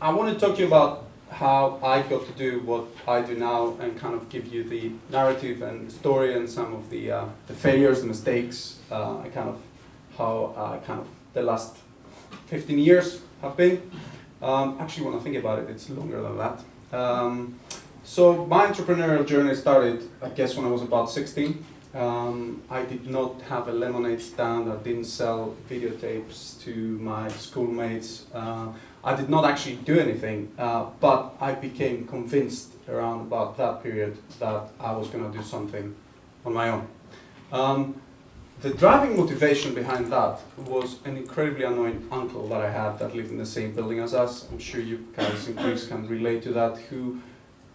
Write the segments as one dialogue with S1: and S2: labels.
S1: I want to talk to you about how I got to do what I do now and kind of give you the narrative and the story and some of the failures, the mistakes, how the last 15 years have been. Actually, when I think about it, it's longer than that. So my entrepreneurial journey started, I guess, when I was about 16. I did not have a lemonade stand. I didn't sell videotapes to my schoolmates. I did not actually do anything, but I became convinced around about that period that I was going to do something on my own. The driving motivation behind that was an incredibly annoying uncle that I had that lived in the same building as us. I'm sure you guys in Greece can relate to that, who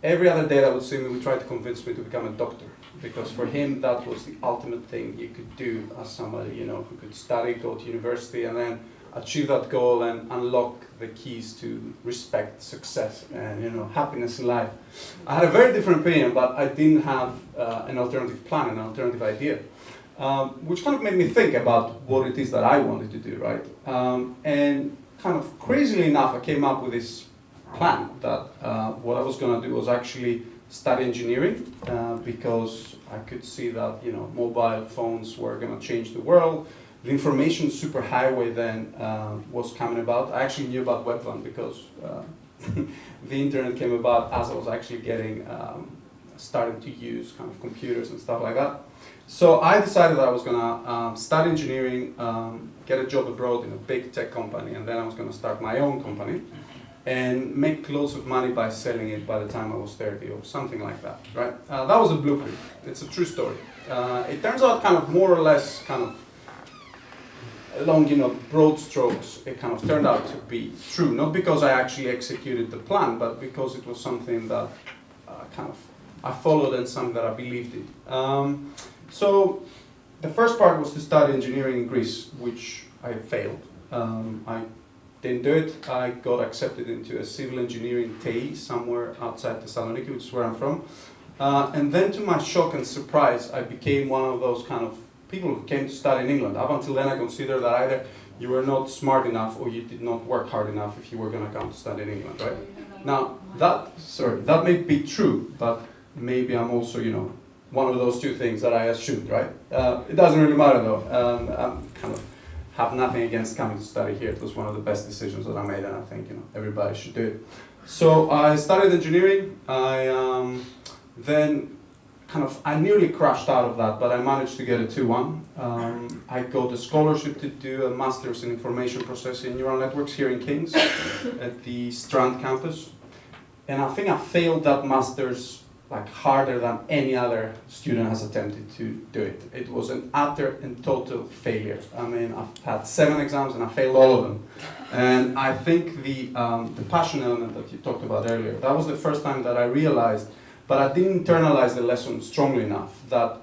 S1: every other day that would see me would try to convince me to become a doctor, because for him that was the ultimate thing you could do as somebody, you know, who could study, go to university, and then achieve that goal and unlock the keys to respect, success, and, you know, happiness in life. I had a very different opinion, but I didn't have an alternative plan, an alternative idea, which kind of made me think about what it is that I wanted to do, right? And kind of crazily enough, I came up with this plan that what I was going to do was actually study engineering, because I could see that, you know, mobile phones were going to change the world. The information superhighway then was coming about. I actually knew about Web 1 because the internet came about as I was actually getting starting to use kind of computers and stuff like that. So I decided that I was going to study engineering, get a job abroad in a big tech company, and then I was going to start my own company and make loads of money by selling it by the time I was 30 or something like that, right? That was the blueprint. It's a true story. It turns out kind of more or less kind of along, you know, broad strokes, it kind of turned out to be true. Not because I actually executed the plan, but because it was something that I followed and something that I believed in. So the first part was to study engineering in Greece, which I failed. I didn't do it. I got accepted into a civil engineering TEI somewhere outside Thessaloniki, which is where I'm from. And then to my shock and surprise, I became one of those kind of people who came to study in England. Up until then, I considered that either you were not smart enough or you did not work hard enough if you were going to come to study in England, right? Now, that may be true, but maybe I'm also, you know, one of those two things that I assumed, right? It doesn't really matter though. I kind of have nothing against coming to study here. It was one of the best decisions that I made, and I think, you know, everybody should do it. So I studied engineering. Then I nearly crashed out of that, but I managed to get a 2-1. I got a scholarship to do a master's in information processing and neural networks here in Kings at the Strand campus. And I think I failed that master's like harder than any other student has attempted to do it. It was an utter and total failure. I mean, I've had 7 exams and I failed all of them. And I think the passion element that you talked about earlier, that was the first time that I realized, but I didn't internalize the lesson strongly enough, that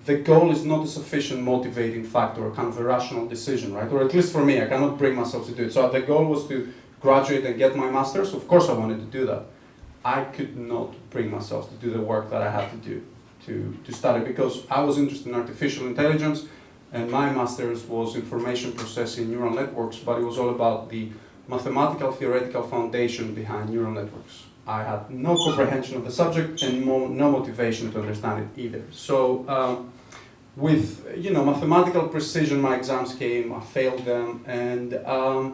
S1: the goal is not a sufficient motivating factor or kind of a rational decision, right? Or at least for me, I cannot bring myself to do it. So the goal was to graduate and get my master's. Of course I wanted to do that. I could not bring myself to do the work that I had to do to study, because I was interested in artificial intelligence, and my master's was information processing neural networks, but it was all about the mathematical theoretical foundation behind neural networks. I had no comprehension of the subject and no motivation to understand it either. So with, you know, mathematical precision, my exams came, I failed them, and I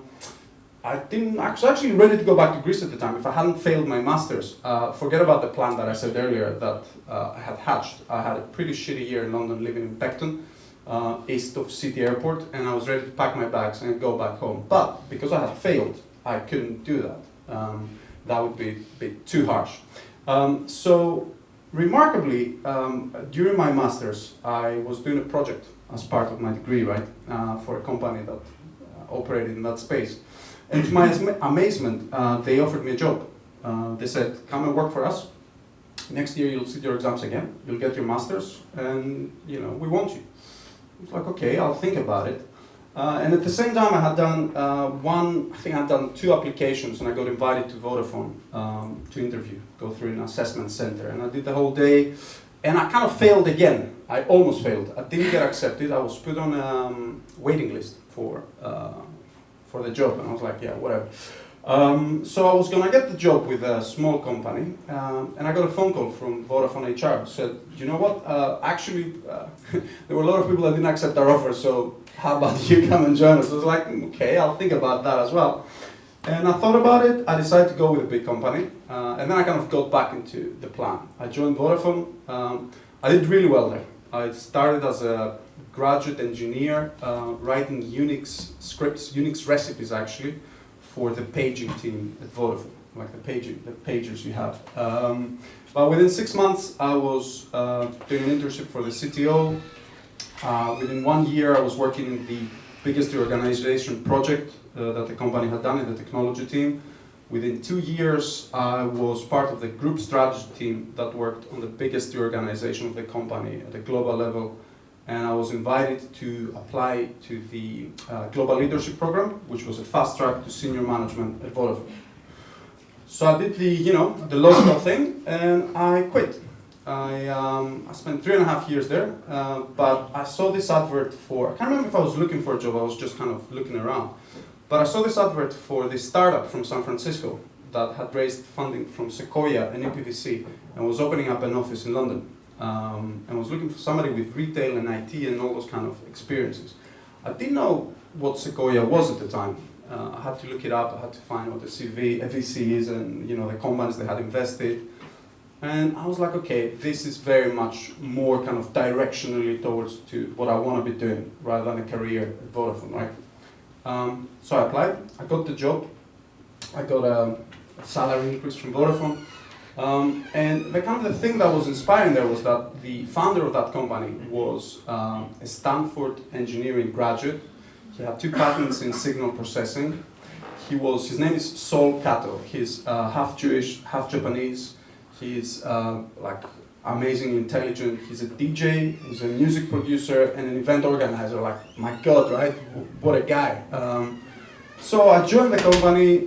S1: was actually ready to go back to Greece at the time. If I hadn't failed my master's, forget about the plan that I said earlier that I had hatched. I had a pretty shitty year in London, living in Beckton, east of City Airport, and I was ready to pack my bags and go back home. But because I had failed, I couldn't do that. That would be a bit too harsh. So remarkably, during my master's, I was doing a project as part of my degree, right, for a company that operated in that space. And to my amazement, they offered me a job. They said, come and work for us. Next year you'll sit your exams again, you'll get your master's, and, you know, we want you. I was like, okay, I'll think about it. And at the same time, I had done I think I had done 2 applications, and I got invited to Vodafone to interview, go through an assessment center. And I did the whole day, and I kind of failed again. I almost failed. I didn't get accepted. I was put on a waiting list for the job, and I was like, yeah, whatever. So I was gonna get the job with a small company, and I got a phone call from Vodafone HR. Said, you know what? Actually, there were a lot of people that didn't accept our offer. So how about you come and join us? I was like, okay, I'll think about that as well. And I thought about it. I decided to go with a big company, and then I kind of got back into the plan. I joined Vodafone. I did really well there. I started as a graduate engineer, writing Unix scripts, Unix recipes actually, for the paging team at Vodafone, like the pagers you have. But within 6 months, I was doing an internship for the CTO. Within 1 year, I was working in the biggest reorganization project that the company had done in the technology team. Within 2 years, I was part of the group strategy team that worked on the biggest reorganization of the company at a global level. And I was invited to apply to the Global Leadership Program, which was a fast track to senior management at Vodafone. So I did the logical thing, and I quit. I spent 3.5 years there, but I saw this advert for, I can't remember if I was looking for a job, I was just kind of looking around. But I saw this advert for this startup from San Francisco that had raised funding from Sequoia and EPVC and was opening up an office in London. And was looking for somebody with retail and IT and all those kind of experiences. I didn't know what Sequoia was at the time. I had to look it up, I had to find what the VC is and the companies they had invested. And I was like, okay, this is very much more kind of directionally towards to what I want to be doing rather than a career at Vodafone, right? So I applied, I got the job, I got a salary increase from Vodafone. And the thing that was inspiring there was that the founder of that company was a Stanford engineering graduate. He had 2 patents in signal processing. His name is Sol Kato. He's half Jewish, half Japanese. He's amazingly intelligent. He's a DJ, he's a music producer, and an event organizer. Like, my God, right? What a guy. So I joined the company.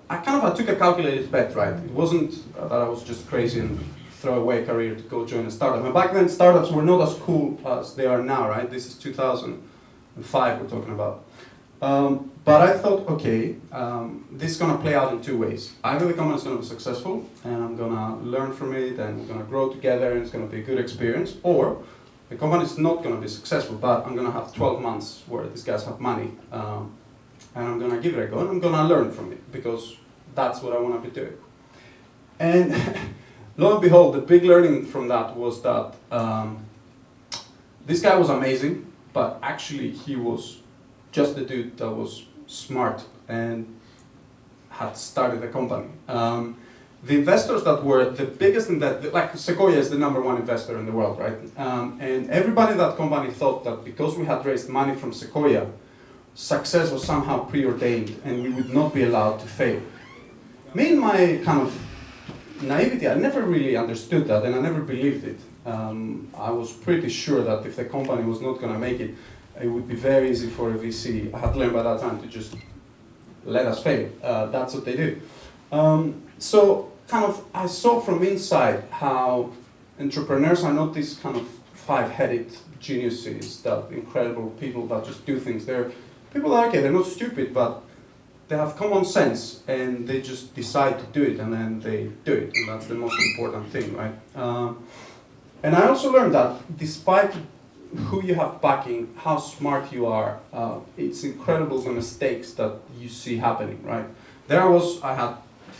S1: I took a calculated bet, right? It wasn't that I was just crazy and throw away a career to go join a startup. And back then, startups were not as cool as they are now, right? This is 2005 we're talking about. But I thought, okay, this is gonna play out in 2 ways. Either the company is gonna be successful, and I'm gonna learn from it, and we're gonna grow together, and it's gonna be a good experience, or the company is not gonna be successful, but I'm gonna have 12 months where these guys have money, and I'm gonna give it a go, and I'm gonna learn from it, because that's what I wanna be doing. And lo and behold, the big learning from that was that this guy was amazing, but actually he was just a dude that was smart and had started a company. The investors that were the biggest like Sequoia is the #1 investor in the world, right? And everybody in that company thought that because we had raised money from Sequoia, success was somehow preordained and we would not be allowed to fail. Me and my kind of naivety, I never really understood that and I never believed it. I was pretty sure that if the company was not going to make it, it would be very easy for a VC. I had learned by that time to just let us fail. That's what they do. So I saw from inside how entrepreneurs are not these kind of 5-headed geniuses, that incredible people that just do things. They're people that, okay, they're not stupid, but they have common sense and they just decide to do it and then they do it. And that's the most important thing, right? And I also learned that despite who you have backing, how smart you are, it's incredible the mistakes that you see happening, right? I had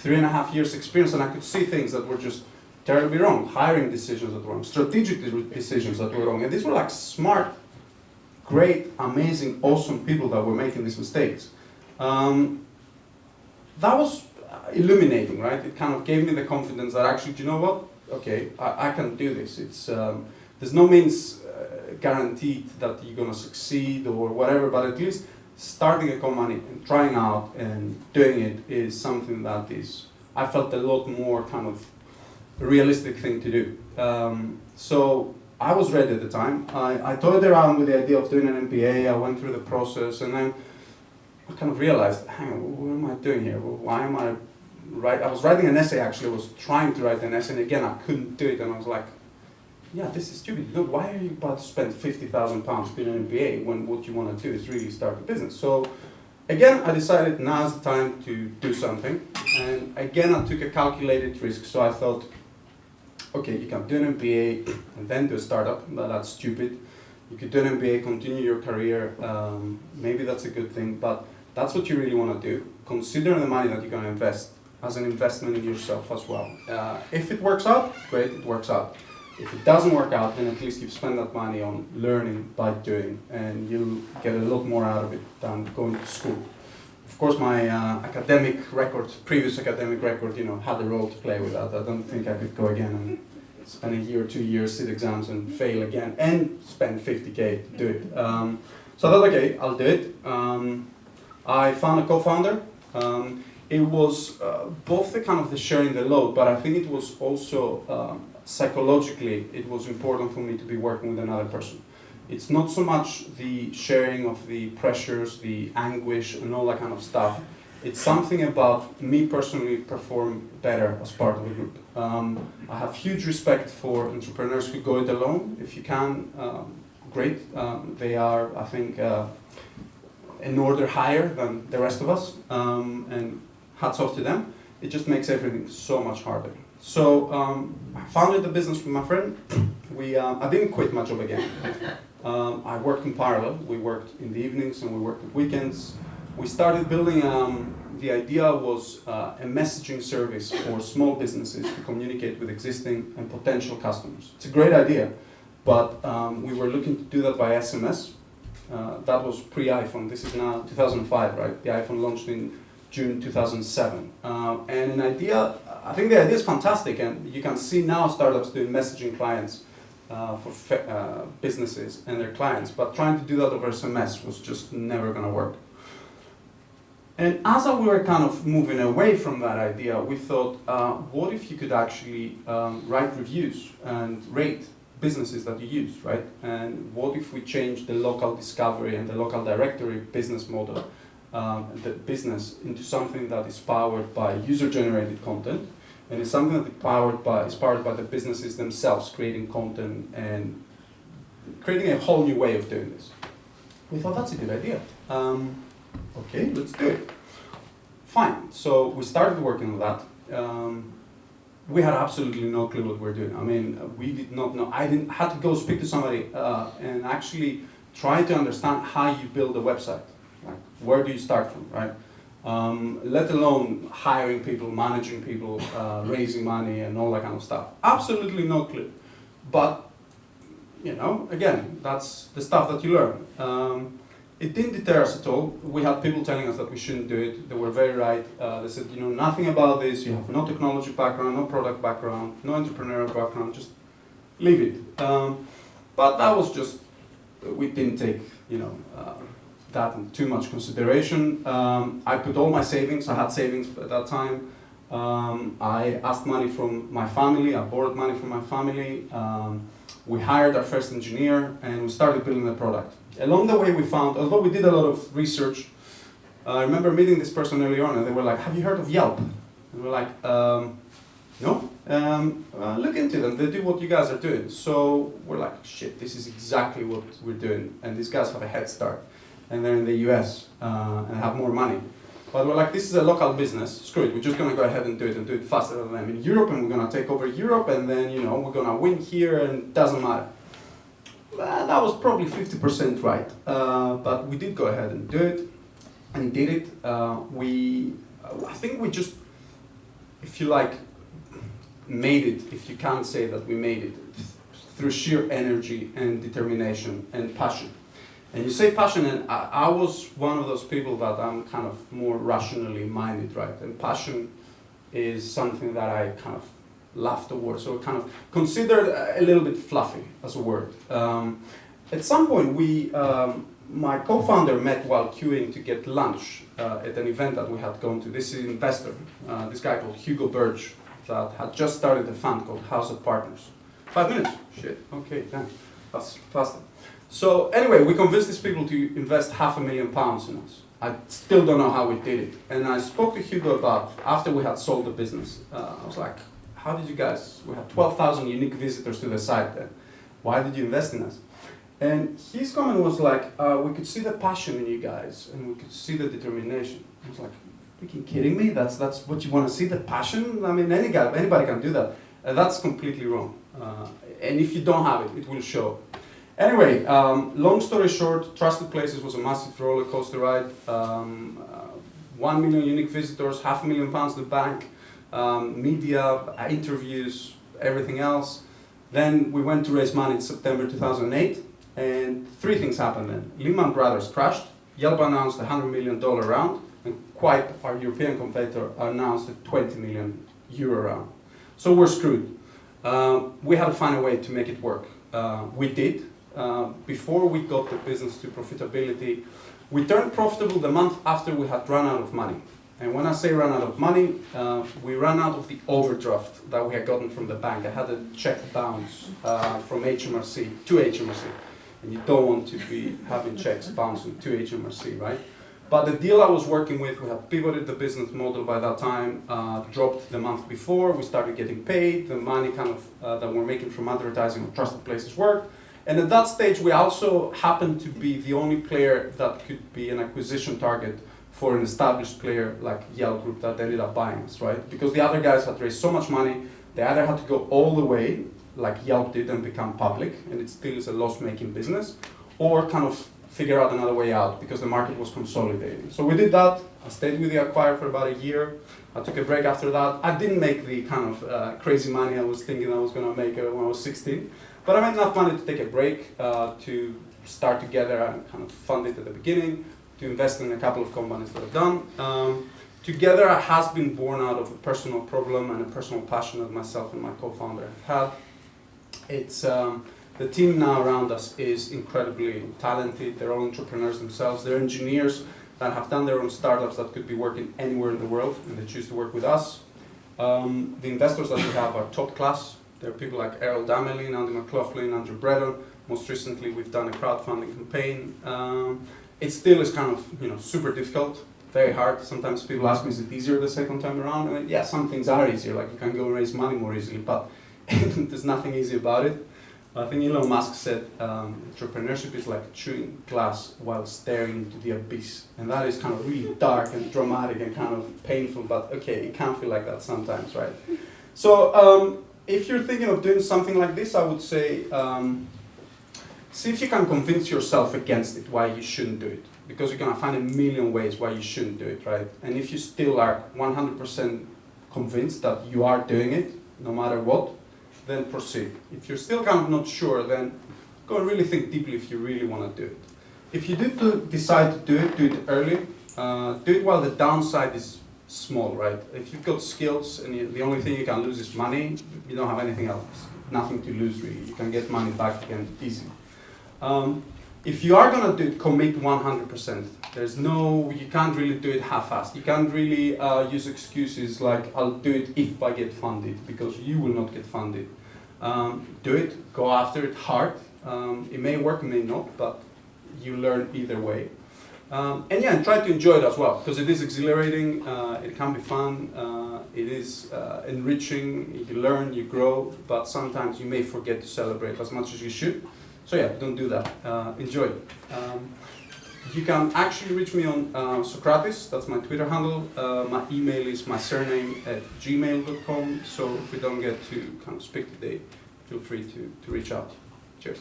S1: 3.5 years experience and I could see things that were just terribly wrong, hiring decisions that were wrong, strategic decisions that were wrong. And these were like smart, great, amazing, awesome people that were making these mistakes. That was illuminating, right? It kind of gave me the confidence that actually, do you know what? Okay, I can do this. There's no means guaranteed that you're going to succeed or whatever, but at least starting a company and trying out and doing it is something that is, I felt a lot more kind of realistic thing to do. So I was ready at the time. I toyed around with the idea of doing an MBA. I went through the process and then I kind of realized, hang on, what am I doing here? Why am I I was writing an essay actually. I was trying to write an essay and again I couldn't do it and I was like, yeah, this is stupid. No, why are you about to spend £50,000 doing an MBA when what you want to do is really start a business? So again, I decided now's the time to do something. And again, I took a calculated risk. So I thought, okay, you can do an MBA and then do a startup, but that's stupid. You could do an MBA, continue your career, maybe that's a good thing, but that's what you really want to do. Consider the money that you're going to invest as an investment in yourself as well. If it works out, great, it works out. If it doesn't work out, then at least you've spent that money on learning by doing, and you'll get a lot more out of it than going to school. Of course, my previous academic record, had a role to play with that. I don't think I could go again and spend a year or 2 years, sit exams and fail again, and spend 50K to do it. So I thought, okay, I'll do it. I found a co-founder. It was both the sharing the load, but I think it was also psychologically, it was important for me to be working with another person. It's not so much the sharing of the pressures, the anguish, and all that kind of stuff. It's something about me personally perform better as part of a group. I have huge respect for entrepreneurs who go it alone. If you can, great. They are, I think, an order higher than the rest of us, and hats off to them. It just makes everything so much harder. So I founded the business with my friend. I didn't quit my job again. I worked in parallel. We worked in the evenings and we worked at weekends. We started building, the idea was a messaging service for small businesses to communicate with existing and potential customers. It's a great idea, but we were looking to do that by SMS. That was pre-iPhone. This is now 2005, right? The iPhone launched in June 2007. And I think the idea is fantastic, and you can see now startups doing messaging clients for businesses and their clients, but trying to do that over SMS was just never going to work. And as we were kind of moving away from that idea, we thought, what if you could actually write reviews and rate businesses that you use, right? And what if we change the local discovery and the local directory business model, the business, into something that is powered by user-generated content, and it's something that is powered by the businesses themselves creating content and creating a whole new way of doing this. We thought that's a good idea. Okay, let's do it. Fine. So we started working on that. We had absolutely no clue what we were doing. I mean, we did not know. I had to go speak to somebody and actually try to understand how you build a website. Like, where do you start from, right? Let alone hiring people, managing people, raising money, and all that kind of stuff. Absolutely no clue. But, again, that's the stuff that you learn. It didn't deter us at all. We had people telling us that we shouldn't do it. They were very right. They said, you know nothing about this. You have no technology background, no product background, no entrepreneurial background. Just leave it. But that was just, we didn't take, that in too much consideration. I put all my savings. I had savings at that time. I asked money from my family. I borrowed money from my family. We hired our first engineer, and we started building the product. Along the way, we found, although we did a lot of research, I remember meeting this person early on, and they were like, "Have you heard of Yelp?" And we're like, "No." Look into them. They do what you guys are doing. So we're like, "Shit, this is exactly what we're doing." And these guys have a head start, and they're in the US and have more money. But we're like, this is a local business. Screw it. We're just gonna go ahead and do it faster than them in Europe, and we're gonna take over Europe, and then we're gonna win here, and it doesn't matter. That was probably 50% right, but we did go ahead and do it, and did it. I think we just, if you like, made it, if you can't say that we made it, through sheer energy and determination and passion. And you say passion, and I was one of those people that I'm kind of more rationally minded, right? And passion is something that I kind of laughed towards, so kind of considered a little bit fluffy as a word. At some point, my co-founder met while queuing to get lunch at an event that we had gone to. This is an investor, this guy called Hugo Burge, that had just started a fund called House of Partners. 5 minutes? Shit, okay, damn, that's faster. So anyway, we convinced these people to invest £500,000 in us. I still don't know how we did it. And I spoke to Hugo about, after we had sold the business, I was like, how did you guys, we had 12,000 unique visitors to the site then. Why did you invest in us? And his comment was like, we could see the passion in you guys, and we could see the determination. I was like, freaking kidding me? That's what you want to see, the passion? I mean, anybody can do that. That's completely wrong. And if you don't have it, it will show. Anyway, long story short, Trusted Places was a massive roller coaster ride. 1 million unique visitors, £500,000 in the bank, media, interviews, everything else. Then we went to raise money in September 2008, and three things happened then. Lehman Brothers crashed, Yelp announced a $100 million round, and Quite, our European competitor, announced a €20 million round. So we're screwed. We had to find a way to make it work. We did. Before we got the business to profitability, we turned profitable the month after we had run out of money. And when I say run out of money, we ran out of the overdraft that we had gotten from the bank. I had a check bounce from HMRC to HMRC. And you don't want to be having checks bouncing to HMRC, right? But the deal I was working with, we had pivoted the business model by that time, dropped the month before, we started getting paid, the money kind of that we're making from advertising on Trusted Places worked. And at that stage, we also happened to be the only player that could be an acquisition target for an established player like Yelp Group that ended up buying us, right? Because the other guys had raised so much money, they either had to go all the way, like Yelp did, and become public, and it still is a loss-making business, or kind of figure out another way out because the market was consolidating. So we did that. I stayed with the acquirer for about a year. I took a break after that. I didn't make the kind of crazy money I was thinking I was going to make when I was 16, but I made enough money to take a break, to start together and kind of fund it at the beginning, to invest in a couple of companies that I've done. Together has been born out of a personal problem and a personal passion that myself and my co-founder have had. It's the team now around us is incredibly talented. They're all entrepreneurs themselves. They're engineers that have done their own startups that could be working anywhere in the world, and they choose to work with us. The investors that we have are top class. There are people like Errol Damelin, Andy McLaughlin, Andrew Breton. Most recently, we've done a crowdfunding campaign. It still is kind of super difficult, very hard. Sometimes people ask me, is it easier the second time around? And yeah, some things are easier, like you can go and raise money more easily, but there's nothing easy about it. I think Elon Musk said entrepreneurship is like chewing glass while staring into the abyss. And that is kind of really dark and dramatic and kind of painful, but okay, it can feel like that sometimes, right? So if you're thinking of doing something like this, I would say, see if you can convince yourself against it, why you shouldn't do it. Because you're gonna find a million ways why you shouldn't do it, right? And if you still are 100% convinced that you are doing it, no matter what, then proceed. If you're still kind of not sure, then go and really think deeply if you really want to do it. If you do decide to do it early. Do it while the downside is small, right? If you've got skills and the only thing you can lose is money, you don't have anything else. Nothing to lose really. You can get money back again easy. If you are going to do it, commit 100%. You can't really do it half-assed. You can't really use excuses like, I'll do it if I get funded, because you will not get funded. Do it, go after it hard. It may work, it may not, but you learn either way. And try to enjoy it as well, because it is exhilarating, it can be fun, it is enriching, you learn, you grow, but sometimes you may forget to celebrate as much as you should. So yeah, don't do that. Enjoy it. You can actually reach me on Sokratis, that's my Twitter handle. My email is my surname @gmail.com. So if we don't get to kind of speak today, feel free to reach out. Cheers.